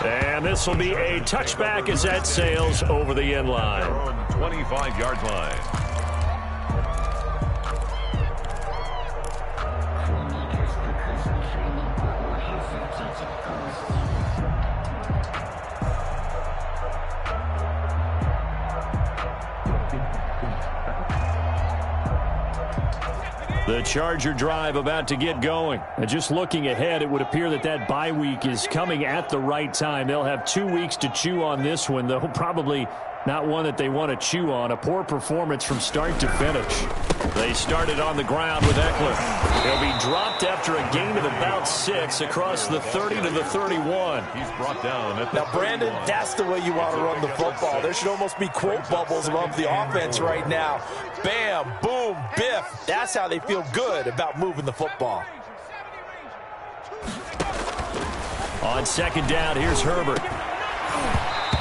And this will be a touchback as that sails over the end line. 25-yard line. The Charger drive about to get going. And just looking ahead, it would appear that that bye week is coming at the right time. They'll have 2 weeks to chew on this one, though probably not one that they want to chew on. A poor performance from start to finish. They started on the ground with Eckler. He'll be dropped after a gain of about 6 across the 30 to the 31. He's brought down at the Now, Brandon, that's the way you want to run the football. There should almost be quote bubbles above the offense right now. Bam, boom, biff. That's how they feel good about moving the football. On second down, here's Herbert.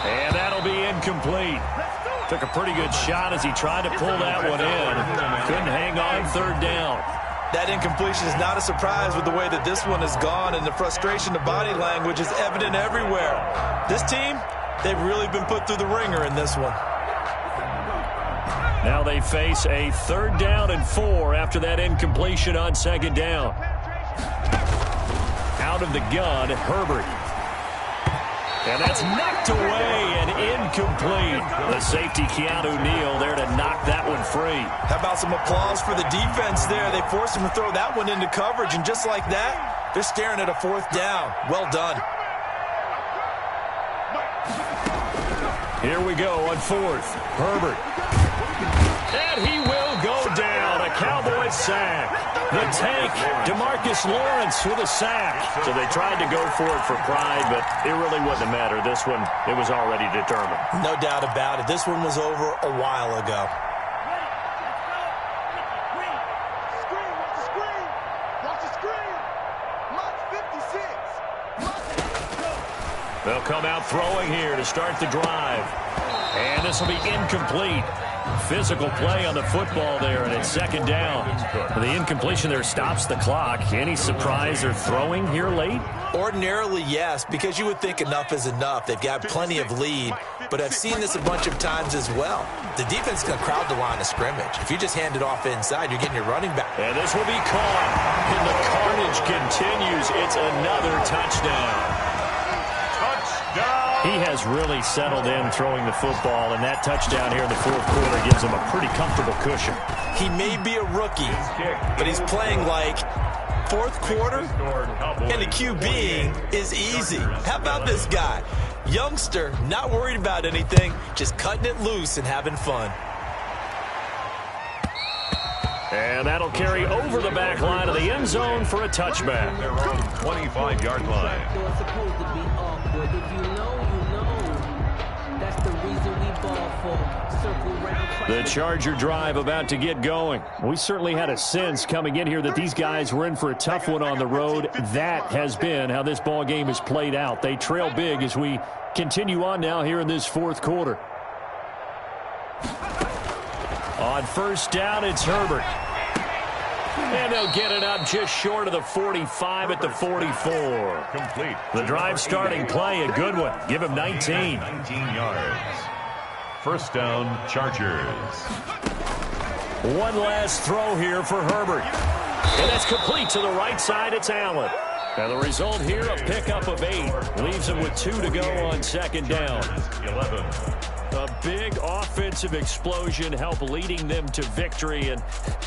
And that'll be incomplete. Took a pretty good shot as he tried to pull that one in. Couldn't hang on third down. That incompletion is not a surprise with the way that this one has gone, and the frustration, the body language is evident everywhere. This team, they've really been put through the ringer in this one. Now they face a 3rd down and 4 after that incompletion on second down. Out of the gun, Herbert. And that's knocked away and incomplete. The safety, Keanu Neal, there to knock that one free. How about some applause for the defense there? They forced him to throw that one into coverage, and just like that, they're staring at a 4th down. Well done. Here we go on 4th. Herbert. And he will go down. A Cowboy sack. The tank, DeMarcus Lawrence with a sack. So they tried to go for it for pride, but it really wouldn't matter. This one, it was already determined. No doubt about it. This one was over a while ago. They'll come out throwing here to start the drive. And this will be incomplete. Physical play on the football there, and it's second down. The incompletion there stops the clock. Any surprise they're throwing here late? Ordinarily, yes, because you would think enough is enough. They've got plenty of lead, but I've seen this a bunch of times as well. The defense is going to crowd the line of scrimmage. If you just hand it off inside, you're getting your running back. And this will be caught, and the carnage continues. It's another touchdown. He has really settled in throwing the football, and that touchdown here in the 4th quarter gives him a pretty comfortable cushion. He may be a rookie, but he's playing like 4th quarter, and the QBing is easy. How about this guy? Youngster, not worried about anything, just cutting it loose and having fun. And that'll carry over the back line of the end zone for a touchback. Their own 25-yard line. The Charger drive about to get going. We certainly had a sense coming in here that these guys were in for a tough one on the road. That has been how this ball game has played out. They trail big as we continue on now here in this 4th quarter. On first down, it's Herbert. And they'll get it up just short of the 45 at the 44. Complete. The drive starting play, a good one. Give him 19. 19 yards. First down, Chargers. One last throw here for Herbert. And that's complete to the right side. It's Allen. And the result here, a pickup of 8. Leaves him with 2 to go on second down. 11. A big offensive explosion helped leading them to victory. And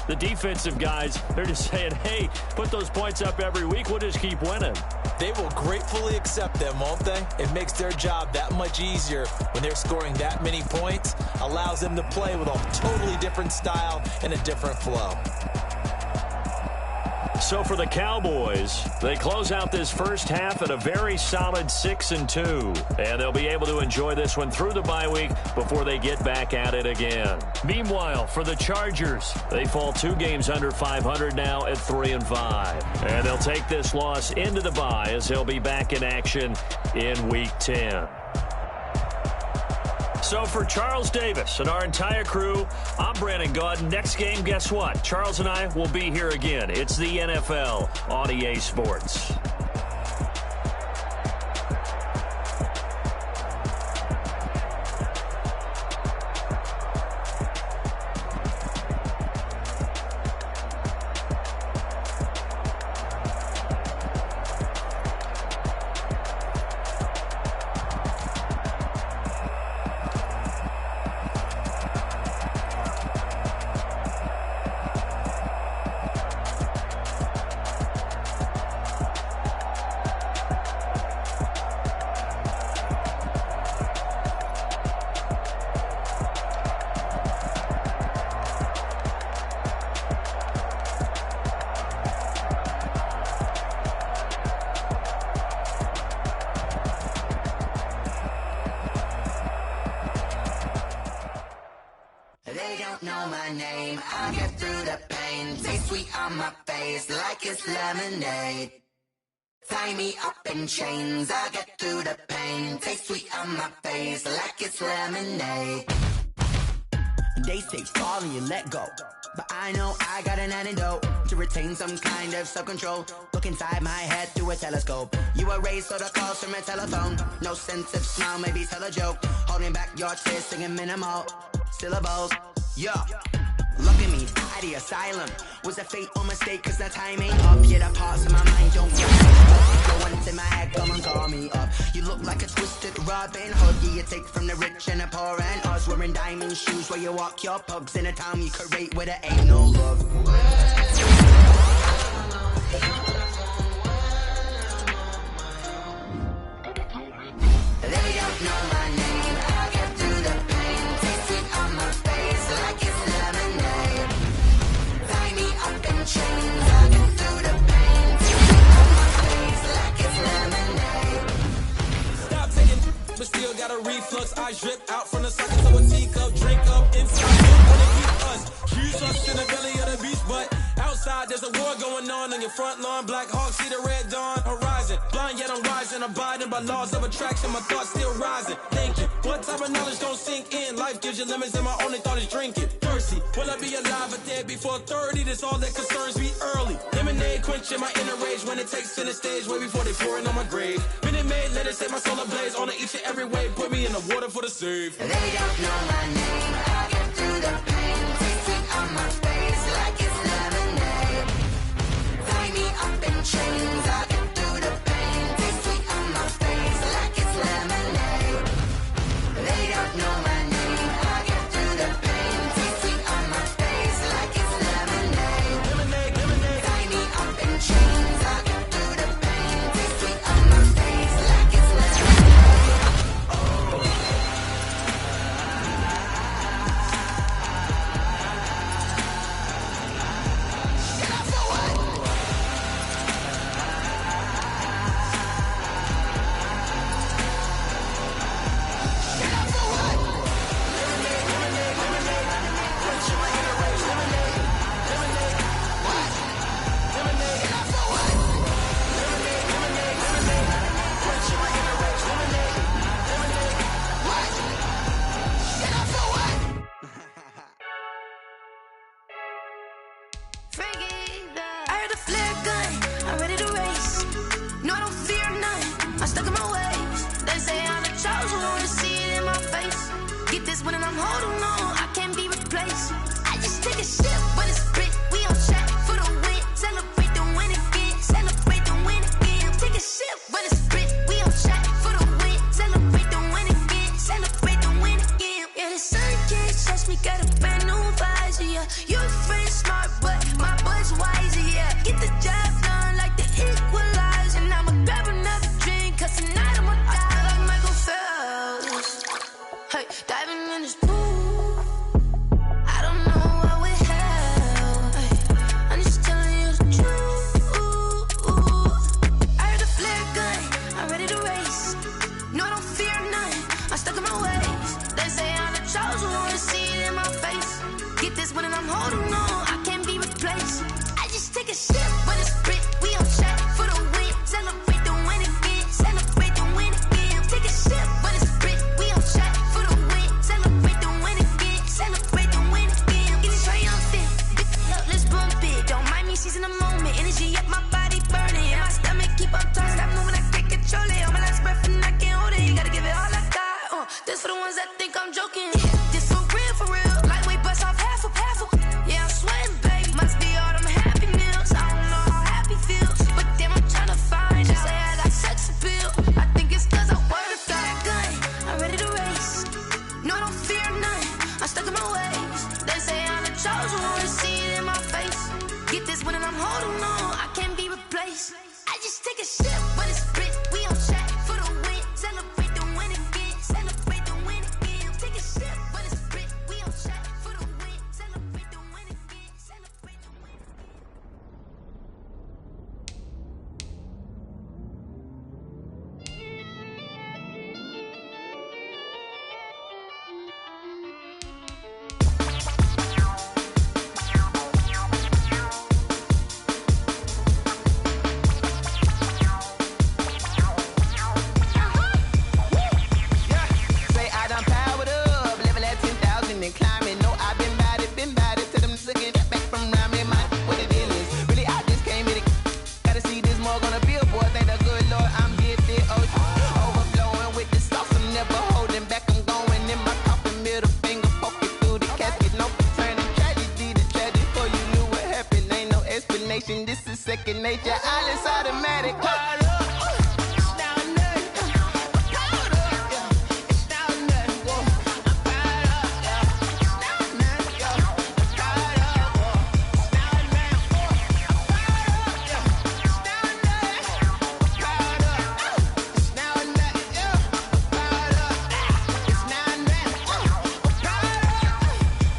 the defensive guys, they're just saying, hey, put those points up every week. We'll just keep winning. They will gratefully accept them, won't they? It makes their job that much easier when they're scoring that many points. Allows them to play with a totally different style and a different flow. So for the Cowboys, they close out this first half at a very solid 6-2. And they'll be able to enjoy this one through the bye week before they get back at it again. Meanwhile, for the Chargers, they fall 2 games under 500 now at 3-5. And they'll take this loss into the bye as they'll be back in action in Week 10. So for Charles Davis and our entire crew, I'm Brandon Gaudin. Next game, guess what? Charles and I will be here again. It's the NFL on EA Sports. They don't know my name, I get through the pain. Taste sweet on my face like it's lemonade. Tie me up in chains, I get through the pain. Taste sweet on my face like it's lemonade. They say fall and you let go, but I know I got an antidote to retain some kind of self-control. Look inside my head through a telescope. You erase all the calls from a telephone. No sense of smile, maybe tell a joke. Holding back your tears, singing minimal syllables. Yeah, look at me, at the asylum. Was a fate or mistake, cause the time ain't up. Yeah, the parts of my mind don't get the ones in my head, come and call me up. You look like a twisted Robin Hood. Yeah, you take from the rich and the poor and us. Wearing diamond shoes where you walk your pugs in a town you create where there ain't no love. They don't know my name, I get through the pain. Taste it on my face like it's lemonade. Tie me up in chains, I get through the pain. Taste it on my face like it's lemonade. Stop taking, but still got a reflux. I drip out from the socket to a teacup, drink up inside. Wanna keep us, use us in the belly of the beast, but outside there's a war going on your front lawn. Black Hawk see the red dawn horizon. Blind yet I'm rising, abiding by laws of attraction. My thoughts still rising. Thinking, what type of knowledge don't sink in? Life gives you limits, and my only thought is drinking. Thirsty, will I be alive or dead before 30? That's all that concerns me early. Lemonade quenching my inner rage when it takes center stage, way before they pour it on my grave. Minute Maid, let it set my soul ablaze. On each and every way, put me in the water for the save. They don't know my name, I get through the pain. Taste it on my face like it's lemonade. Tie me up in chains, I get through the pain. Taste sweet on my face like it's lemonade. They don't know my name, I get through the pain. Taste sweet on my face like it's lemonade. Lemonade, tie me up in chains, I get through the pain. Taste sweet on my face like it's lemonade. Shut up for what? Shut up for what? What? Shut up for what? What? Shut up for what? I heard a flare gun, I'm ready to race. No, I don't fear none, I'm stuck in my ways. They say I'm the chosen one, to see it in my face. Get this one and I'm holding on, I can't be replaced. I just take a sip when it's split, we on track for the win. Celebrate the win again, celebrate the win again. Take a sip when it's split, we on track for the win. Celebrate the win again, celebrate the win again. Yeah, the sun can't touch me, got a brand new visor, yeah. You're a friend smart, but my boy's wiser, yeah. Get the job done like the equalizer. And I'ma grab another drink, cause tonight I'ma die like Michael Phelps. Hey, diving in this pool, I don't know what we have. Hey, I'm just telling you the truth. I heard a flare gun, I'm ready to race. No, I don't fear none, I'm stuck in my ways. They say I'm the chosen one, to see it in my face. Get this one and I'm holding on, I can't be replaced. I just take a sip when it's energy up my body burning. And my stomach keep on tossing. Stop moving, I can't control it. All my last breath and I can't hold it. You gotta give it all I got. This for the ones that think I'm joking. This for real, for real. Lightweight bust off half a. Yeah, I'm sweating, baby. Must be all them happy meals. I don't know how happy feels, but damn, I'm trying to find out. Say I got sex appeal. I think it's cause I word of got a gun. I'm ready to race. No, I don't fear none. I'm stuck in my ways. They say I'm the chosen one. To see it in my face. Get this one and I'm holding on. I can't be replaced. I just take a sip, but it's split. We on track for the win. Celebrate the win again. Celebrate the win again. Take a sip, but it's split. We on track for the win. Celebrate the win again. Celebrate the win again. Say I done powered up, level at 10,000 and climbing. No, I've been bad it to them looking back from around me. My what the deal is. Really, I just came here to gotta see this more gonna be a boy. Thank the good Lord, I'm gifted. Overflowing with the sauce, I'm never holding back. I'm going in my coffin, middle finger poking through the casket. No turning tragedy to tragedy. Before you knew what happened, ain't no explanation. This is second nature. All is automatic. Caught up. It's now nothing. Caught up. Yeah. It's now nothing. Whoa. I'm caught up. Yeah. It's now nothing. Yeah. I'm caught up. Whoa. It's now nothing. Whoa. I'm caught up. Yeah. It's now nothing. I'm caught up. It's now nothing. Yeah. I'm caught up. It's now nothing. Whoa. I'm caught up.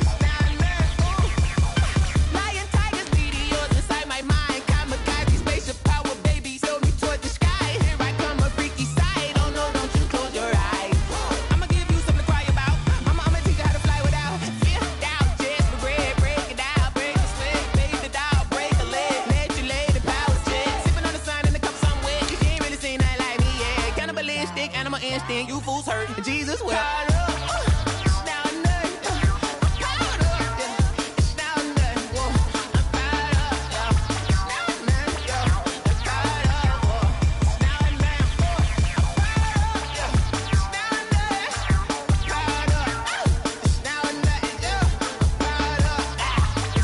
It's now nothing. Lion, tigers, meteors inside my mind. Kamikaze, spaceship power, baby, sail me toward the sky. Here I come, a freaky side. Oh no, don't you close your eyes. I'ma give you something to cry about. I'ma teach you how to fly without fear, doubt. Just regret, break it out, break a sweat, bathe the doll, break a leg, let you lay the power jet. Sipping on the sun in the cup somewhere. You ain't really seen nothing like me, yeah. Cannibalistic, animal instinct, you fools hurt. Jesus will. It's now nothing. I'm caught up, yeah. It's now nothing. Whoa. I'm caught up, yeah. It's now nothing, yeah. I'm caught up, whoa. It's now nothing, whoa. I'm caught up, yeah.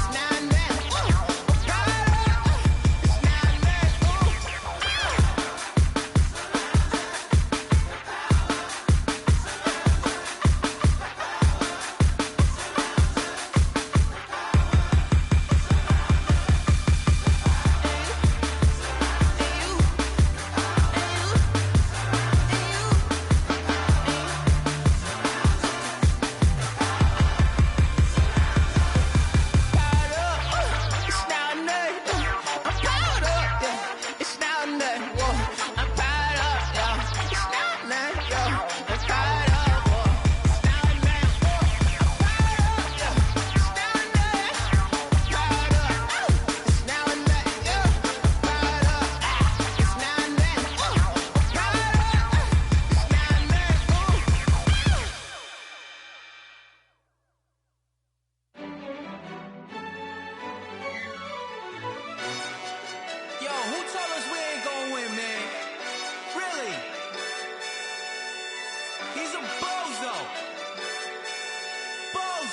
It's now nothing. I'm caught up. It's now nothing, yeah. I'm caught up. It's now nothing, whoa. I'm caught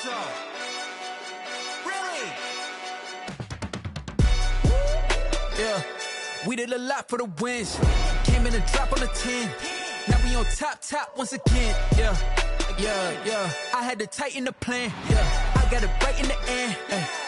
So, really? Yeah, we did a lot for the wins. Came in a drop on the 10. Now we on top once again. Yeah. I had to tighten the plan. Yeah, I got it right in the end.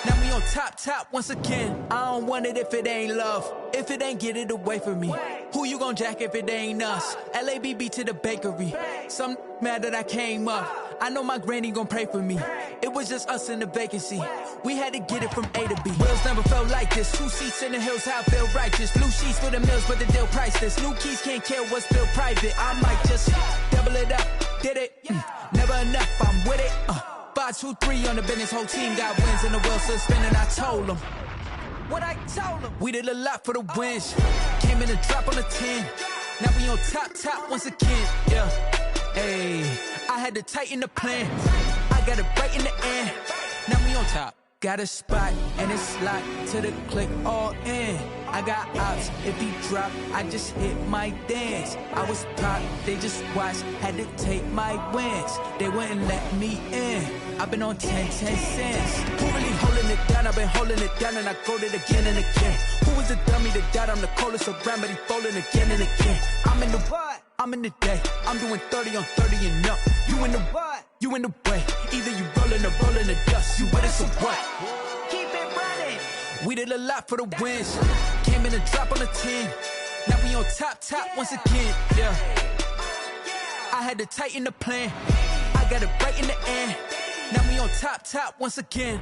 Now we on top once again. I don't want it if it ain't love. If it ain't, get it away from me. Who you gon' jack if it ain't us? LABB to the bakery. Some mad that I came up. I know my granny gon' pray for me. It was just us in the vacancy. We had to get it from A to B. Wheels never felt like this. 2 seats in the hills, how I feel righteous. Blue sheets for the mills, but the deal priceless. New keys can't care what's still private. I might just double it up. Did it? Never enough, I'm with it. 5, 2, 3 on the business. Whole team got wins and the wheels still spinning. I told them what I told them. We did a lot for the wins. Came in a drop on the 10. Now we on top once again. Yeah. Hey, I had to tighten the plan. I got it right in the end. Now we on top. got a spot, and it's locked to the click all in. I got ops, if he drop, I just hit my dance. I was top, they just watched, had to take my wins. They wouldn't let me in. I've been on 10 cents. Who really holding it down? I've been holding it down, and I go it again and again. Who was the dummy to doubt? I'm the coldest around, but he folding again and again. I'm in the what? I'm in the day. I'm doing 30 on 30 and up. You in the what? You in the way. Either you rolling or rolling the dust. You with us or what? Keep it running. We did a lot for the wins. Came in and drop on the 10. Now we on top once again. Yeah. I had to tighten the plan. I got it right in the end. Now we on top once again.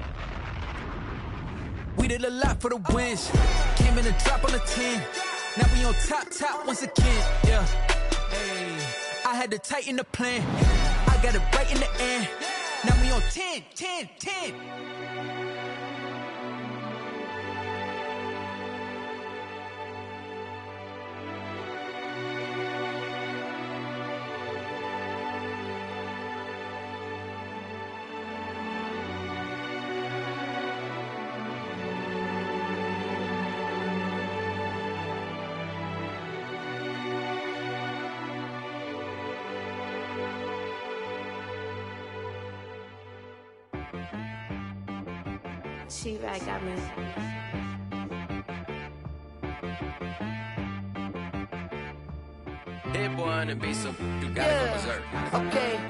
We did a lot for the wins. Came in and drop on the 10. Now we on top once again. Yeah. Hey. I had to tighten the plan. I got it right in the end. Now we on 10. She right, got me. Hit boy on the beat, so you gotta go berserk. Okay.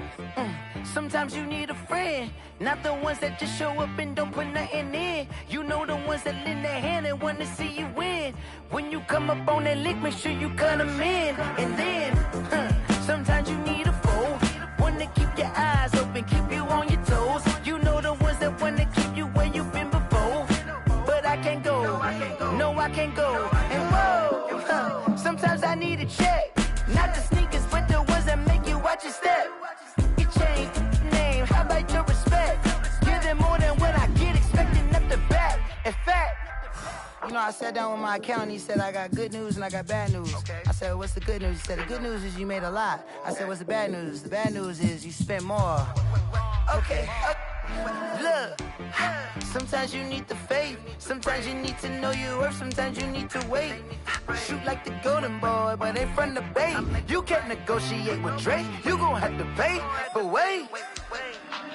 Sometimes you need a friend, not the ones that just show up and don't put nothing in. You know the ones that lend their hand and wanna see you win. When you come up on that lick, make sure you cut them in. And then, sometimes you need a foe, one to keep your eyes open, keep you on your toes. You know the ones that wanna keep you where you've been before. But I can't go, no I can't go. And whoa, sometimes I need a check. Not the sneakers, but the ones that make you watch your step. Your chain, name, how about your respect? Give them more than what I get, expecting up the back. In fact, you know, I sat down with my accountant, he said, I got good news and I got bad news. Okay. I said, what's the good news? He said, the good news is you made a lot. I said, what's the bad news? The bad news is you spent more. Okay. Look, sometimes you need the faith, sometimes you need to know your worth, sometimes you need to wait. Shoot like the golden boy, but ain't from the bay. You can't negotiate with Drake, you gon' have to pay. But wait,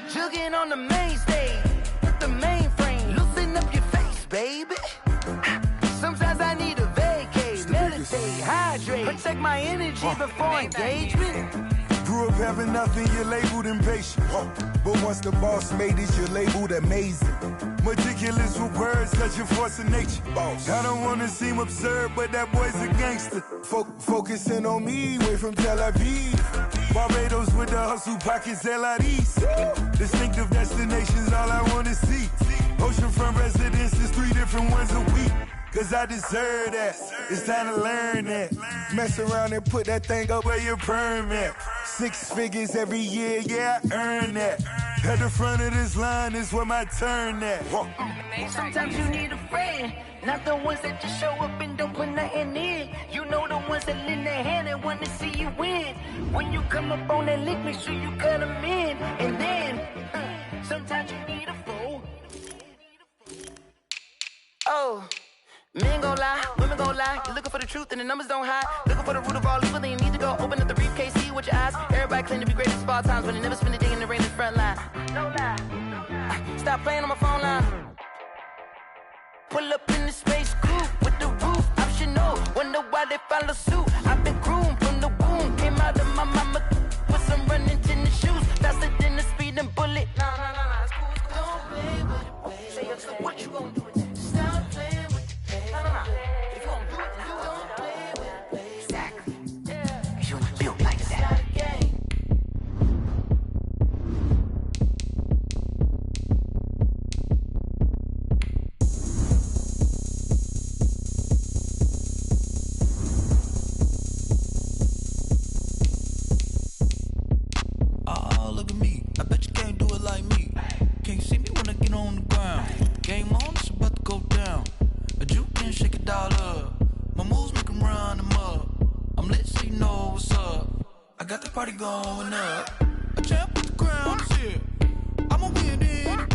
jugging on the main stage, with the mainframe, loosen up your face, baby. Sometimes I need a vacate, meditate, hydrate, protect my energy before engagement. Grew up having nothing, you're labeled impatient. But once the boss made it, you're labeled amazing. Meticulous with words, cause you're force of nature. I don't wanna seem absurd, but that boy's a gangster. Focusing on me, way from Tel Aviv. Barbados with the hustle pockets, LIDs. Distinctive destinations, all I wanna see. Oceanfront residences, 3 different ones a week. Cause I deserve that, it's time to learn that. Mess around and put that thing up where your perm at. 6 figures every year, yeah, I earn that. At the front of this line is where my turn at. Sometimes you need a friend, not the ones that just show up and don't put nothing in. You know the ones that lend their hand and want to see you win. When you come up on that lick, make sure you cut them in. And then, sometimes you need a foe. Oh. Men gon' lie, women gon' lie. You're looking for the truth and the numbers don't hide. Looking for the root of all evil, then you need to go open up the briefcase, see with your eyes. Everybody claim to be greatest of all times, but they never spend a day in the rain in the front line. No lie. Stop playing on my phone line. Pull up in the space coupe with the roof optional. Wonder why they follow suit. I've been groomed from the womb. Came out of my mama with some running tennis shoes. Faster than the speeding bullet. No, it's cool. Don't play with it, baby. Say so what you gon' do? Stop playing. If you gon' do it, then don't play with it, baby. Exactly. Yeah. You built like that. Oh, look at me. I bet you can't do it like me. Can't see me when I get on the ground. Game on, it's about to go down. A juke and shake it all up. My moves make them run them up. I'm lit so you know what's up. I got the party going up. A champ with the crown is here. I'ma win it.